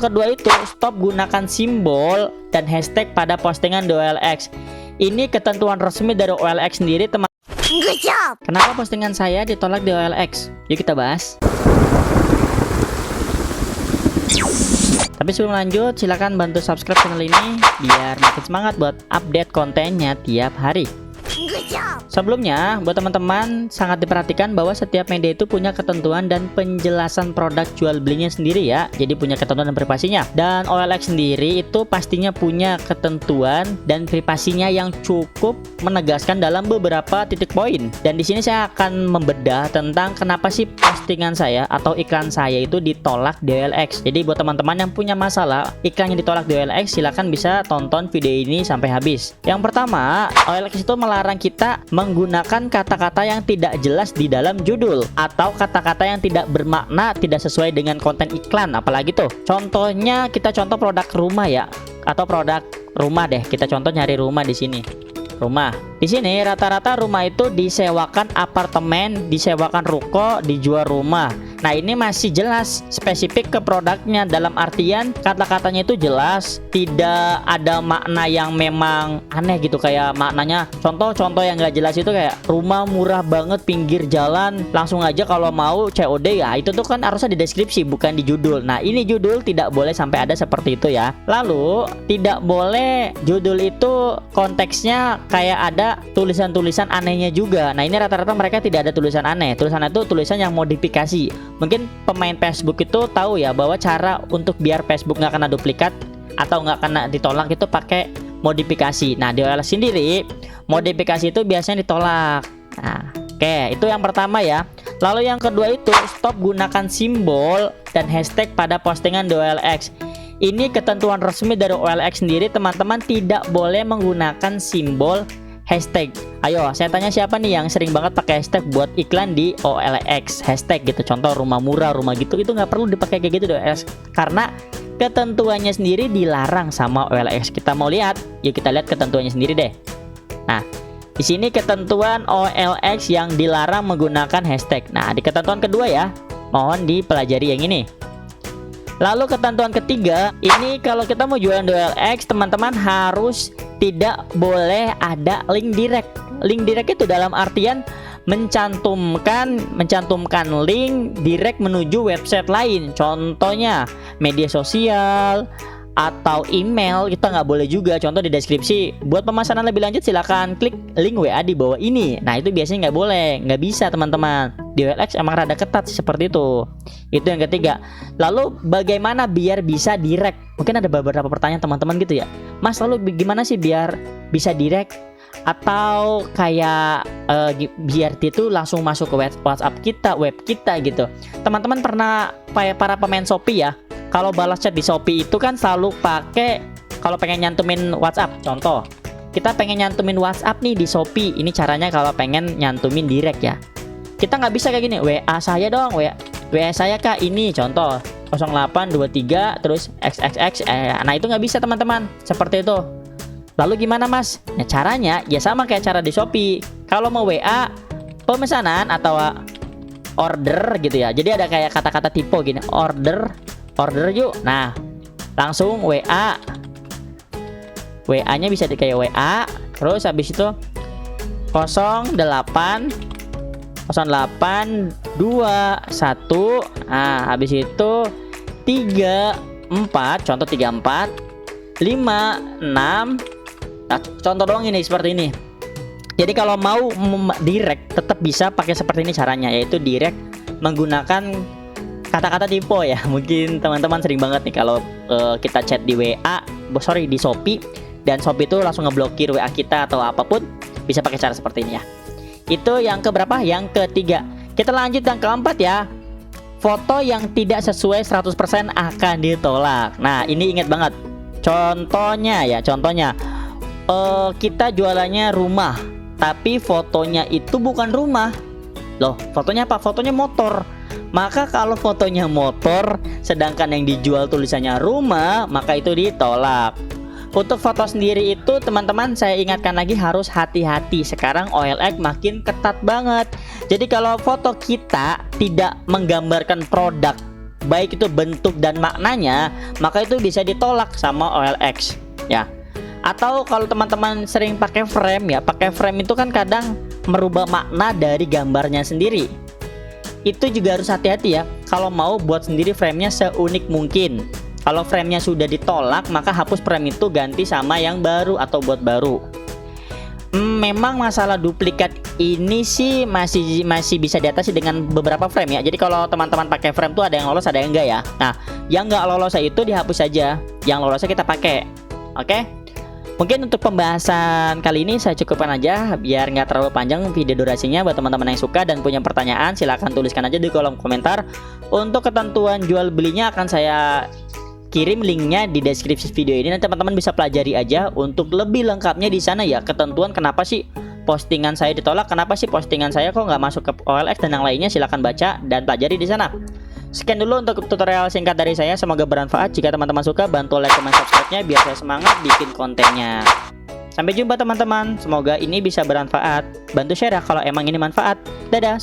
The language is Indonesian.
yang kedua itu stop gunakan simbol dan hashtag pada postingan di OLX. Ini ketentuan resmi dari OLX sendiri, teman. Good job. Kenapa postingan saya ditolak di OLX? Yuk kita bahas. Tapi sebelum lanjut, silahkan bantu subscribe channel ini biar makin semangat buat update kontennya tiap hari. Good job. Sebelumnya, buat teman-teman sangat diperhatikan bahwa setiap media itu punya ketentuan dan penjelasan produk jual belinya sendiri ya. Jadi punya ketentuan dan privasinya. Dan OLX sendiri itu pastinya punya ketentuan dan privasinya yang cukup menegaskan dalam beberapa titik poin. Dan di sini saya akan membedah tentang kenapa sih postingan saya atau iklan saya itu ditolak di OLX. Jadi buat teman-teman yang punya masalah iklan yang ditolak di OLX, silahkan bisa tonton video ini sampai habis. Yang pertama, OLX itu melarang kita menggunakan kata-kata yang tidak jelas di dalam judul atau kata-kata yang tidak bermakna, tidak sesuai dengan konten iklan. Apalagi tuh contohnya, kita contoh produk rumah ya, atau produk rumah deh. Kita contoh nyari rumah di sini. Rumah di sini rata-rata rumah itu disewakan apartemen, disewakan ruko, dijual rumah. Nah, ini masih jelas spesifik ke produknya, dalam artian kata-katanya itu jelas, tidak ada makna yang memang aneh gitu. Kayak maknanya, contoh yang gak jelas itu kayak rumah murah banget pinggir jalan, langsung aja kalau mau COD ya. Itu tuh kan harusnya di deskripsi, bukan di judul. Nah, ini judul tidak boleh sampai ada seperti itu ya. Lalu tidak boleh judul itu konteksnya kayak ada tulisan-tulisan anehnya juga. Nah, ini rata-rata mereka tidak ada tulisan aneh. Tulisan itu tulisan yang modifikasi. Mungkin pemain Facebook itu tahu ya bahwa cara untuk biar Facebook nggak kena duplikat atau nggak kena ditolak itu pakai modifikasi. Nah, di OLX sendiri modifikasi itu biasanya ditolak. Nah, oke, itu yang pertama ya. Lalu yang kedua itu stop gunakan simbol dan hashtag pada postingan di OLX. Ini ketentuan resmi dari OLX sendiri, teman-teman tidak boleh menggunakan simbol hashtag. Ayo, saya tanya siapa nih yang sering banget pakai hashtag buat iklan di OLX? Hashtag gitu, contoh rumah murah, rumah gitu, itu nggak perlu dipakai kayak gitu di OLX karena ketentuannya sendiri dilarang sama OLX. Kita mau lihat, yuk kita lihat ketentuannya sendiri deh. Nah, di sini ketentuan OLX yang dilarang menggunakan hashtag. Nah, di ketentuan kedua ya, mohon dipelajari yang ini. Lalu ketentuan ketiga, ini kalau kita mau jualan di OLX, teman-teman harus tidak boleh ada link direct. Link direct itu dalam artian mencantumkan link direct menuju website lain. Contohnya media sosial atau email, kita nggak boleh juga. Contoh di deskripsi, buat pemesanan lebih lanjut silahkan klik link WA di bawah ini. Nah, itu biasanya nggak boleh, nggak bisa teman-teman. Di OLX emang rada ketat seperti itu. Itu yang ketiga. Lalu bagaimana biar bisa direct? Mungkin ada beberapa pertanyaan teman-teman gitu ya, Mas, lalu gimana sih biar bisa direct? Atau kayak biar dia tuh langsung masuk ke WhatsApp kita, web kita gitu. Teman-teman pernah para pemain Shopee ya, kalau balas chat di Shopee itu kan selalu pakai, kalau pengen nyantumin WhatsApp, contoh kita pengen nyantumin WhatsApp nih di Shopee. Ini caranya kalau pengen nyantumin direct ya. Kita nggak bisa kayak gini, WA saya dong, WA saya kak ini, contoh 0823 terus XXX. Nah, itu nggak bisa teman-teman, seperti itu. Lalu gimana mas? Nah, caranya ya sama kayak cara di Shopee. Kalau mau WA pemesanan atau order gitu ya, jadi ada kayak kata-kata tipe gini, order yuk. Nah, langsung WA nya bisa di kayak WA, terus habis itu 0821. Nah, habis itu 34, contoh 34 56. Nah, contoh doang ini seperti ini. Jadi kalau mau direct tetap bisa pakai seperti ini caranya, yaitu direct menggunakan kata-kata tipe ya. Mungkin teman-teman sering banget nih kalau kita chat di di Shopee, dan Shopee itu langsung ngeblokir WA kita atau apapun, bisa pakai cara seperti ini ya. Itu yang keberapa? Yang ketiga. Kita lanjut yang keempat ya. Foto yang tidak sesuai 100% akan ditolak. Nah, ini ingat banget. Contohnya kita jualannya rumah, tapi fotonya itu bukan rumah. Loh, fotonya apa? Fotonya motor. Maka kalau fotonya motor sedangkan yang dijual tulisannya rumah, maka itu ditolak. Untuk foto sendiri itu teman-teman, saya ingatkan lagi harus hati-hati. Sekarang OLX makin ketat banget. Jadi kalau foto kita tidak menggambarkan produk baik itu bentuk dan maknanya, maka itu bisa ditolak sama OLX ya. Atau kalau teman-teman sering pakai frame ya, pakai frame itu kan kadang merubah makna dari gambarnya sendiri. Itu juga harus hati-hati ya kalau mau buat sendiri framenya seunik mungkin. Kalau framenya sudah ditolak, maka hapus frame itu, ganti sama yang baru atau buat baru. Memang masalah duplikat ini sih masih bisa diatasi dengan beberapa frame ya. Jadi kalau teman-teman pakai frame tuh ada yang lolos, ada yang enggak ya. Nah, yang enggak lolos itu dihapus saja, yang lolosnya kita pakai. Oke? Mungkin untuk pembahasan kali ini saya cukupkan aja biar nggak terlalu panjang video durasinya. Buat teman-teman yang suka dan punya pertanyaan, silahkan tuliskan aja di kolom komentar. Untuk ketentuan jual belinya akan saya kirim linknya di deskripsi video ini. Nanti teman-teman bisa pelajari aja untuk lebih lengkapnya di sana ya. Ketentuan kenapa sih postingan saya ditolak, kenapa sih postingan saya kok nggak masuk ke OLX dan yang lainnya, silahkan baca dan pelajari di sana. Sekian dulu untuk tutorial singkat dari saya, semoga bermanfaat. Jika teman-teman suka, bantu like, comment, subscribe-nya biar saya semangat bikin kontennya. Sampai jumpa teman-teman, semoga ini bisa bermanfaat. Bantu share ya kalau emang ini manfaat. Dadah.